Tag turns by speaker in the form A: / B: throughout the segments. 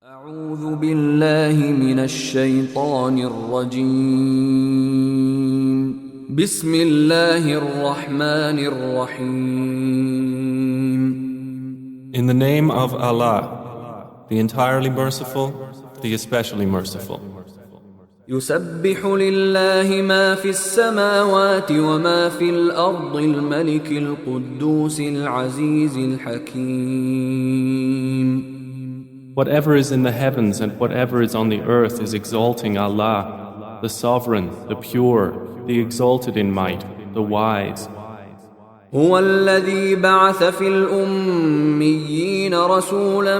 A: أعوذ بالله من الشيطان الرجيم. بسم الله الرحمن الرحيم.
B: In the name of Allah, the entirely merciful, the especially merciful.
A: يسبح لله ما في السماوات وما في الأرض الملك القدوس العزيز الحكيم.
B: Whatever is in the heavens and whatever is on the earth is exalting Allah, the sovereign, the pure, the exalted in might, the wise.
A: هو الذي بعث في الأميين رسولا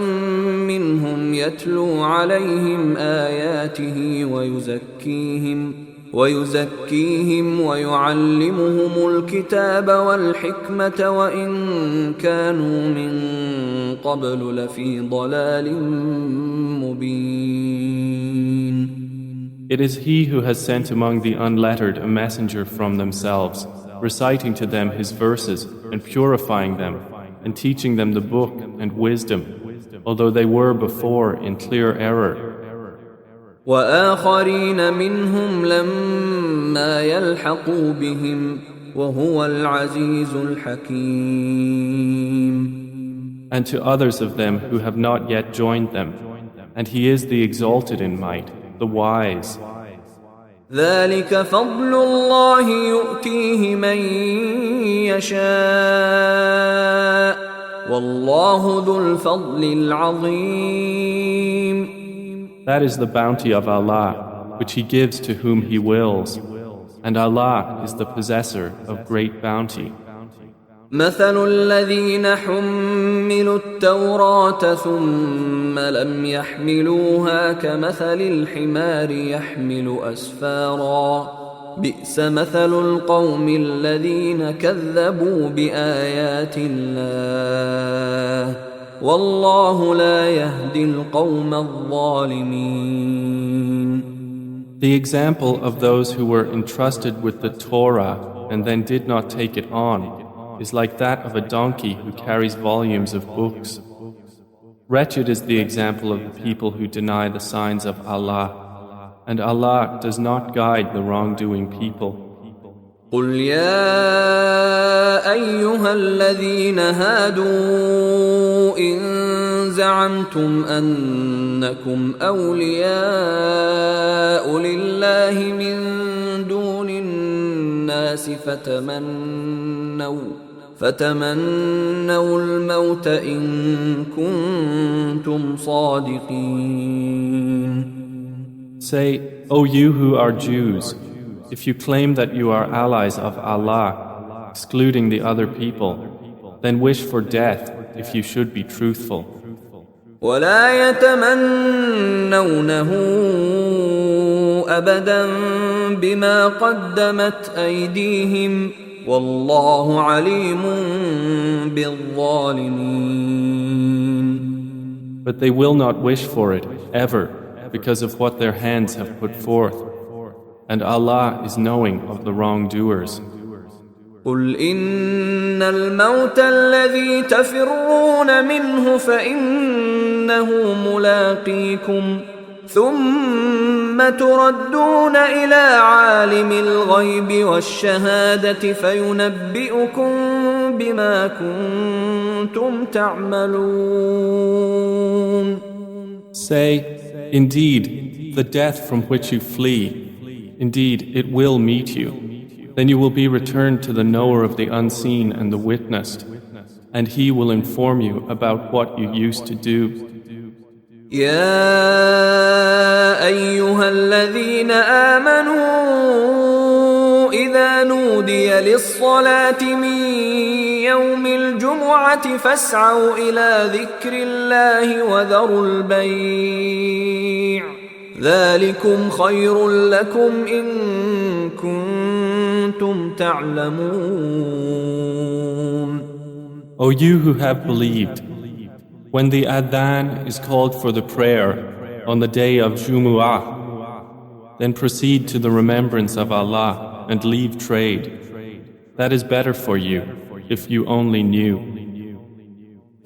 A: منهم يتلو عليهم آياته ويزكيهم ويعلمهم الكتاب والحكمة وإن كانوا من قبل لفي ضلال مبين.
B: It is He who has sent among the unlettered a messenger from themselves, reciting to them His verses and purifying them and teaching them the book and wisdom, although they were before in clear error.
A: وآخرين منهم لما يلحقوا بهم وهو العزيز الحكيم.
B: And to others of them who have not yet joined them, and He is the exalted in might, the wise.
A: ذلك فضل الله يؤتيه من يشاء والله ذو الفضل العظيم.
B: That is the bounty of Allah, which He gives to whom He wills, and Allah is the possessor of great bounty.
A: مثل الذين حملوا التوراة ثم لم يحملوها كمثل الحمار يحمل أسفارا بئس مثل القوم الذين كذبوا بآيات الله والله لا يهدي القوم الظالمين.
B: The example of those who were entrusted with the Torah and then did not take it on is like that of a donkey who carries volumes of books. Wretched is the example of the people who deny the signs of Allah, and Allah does not guide the wrongdoing people.
A: قل يا أيها الذين هادوا إن زعمتم أنكم أولياء لله من دون الناس فتمنوا الموت إن كنتم صادقين.
B: Say, O you who are Jews, if you claim that you are allies of Allah, excluding the other people, then wish for death if you should be truthful.
A: ولا يتمنونه أبدا بما قدمت أيديهم والله عليم بالظالمين.
B: But they will not wish for it ever because of what their hands have put forth, and Allah is knowing of the wrongdoers.
A: قل إن الموت الذي تفرون منه فإنه ملاقيكم ثم تردون إلى عالم الغيب والشهادة فينبئكم بما كنتم تعملون.
B: Say, indeed, the death from which you flee, indeed it will meet you. Then you will be returned to the knower of the unseen and the witnessed, and he will inform you about what you used to do.
A: يا أيها الذين آمنوا إذا نودي للصلاة من يوم الجمعة فاسعوا إلى ذكر الله وذروا البيع ذلكم خير لكم إن كنتم تعلمون.
B: O you who have believed, When the adhan is called for the prayer on the day of Jumu'ah, then proceed to the remembrance of Allah and leave trade. That is better for you if you only knew.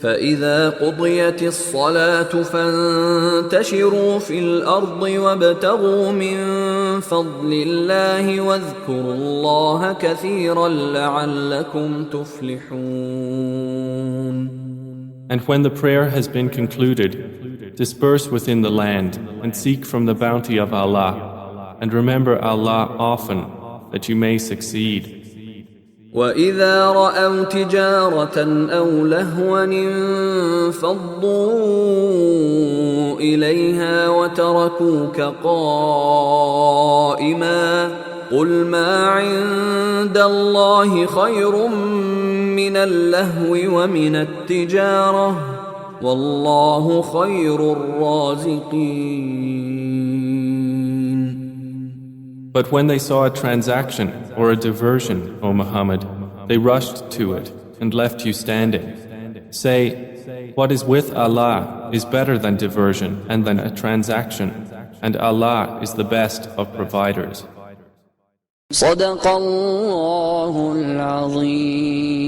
A: فإذا قضيت الصلاة فانتشروا في الأرض وابتغوا من فضل الله واذكروا الله كثيرا لعلكم تفلحون.
B: And when the prayer has been concluded, disperse within the land and seek from the bounty of Allah, and remember Allah often that you may succeed.
A: وَإِذَا رَأَوْا تِجَارَةً أَوْ لَهْوًا انفَضُّوا إِلَيْهَا وَتَرَكُوكَ قَائِمًا قُلْ مَا عِندَ اللَّهِ خَيْرٌ مِّنَ اللَّهْوِ وَمِنَ التِّجَارَةِ وَاللَّهُ خَيْرُ الرَّازِقِينَ.
B: But when they saw a transaction or a diversion, O Muhammad, they rushed to it and left you standing. Say, what is with Allah is better than diversion and than a transaction, and Allah is the best of providers.
C: صدق الله العظيم.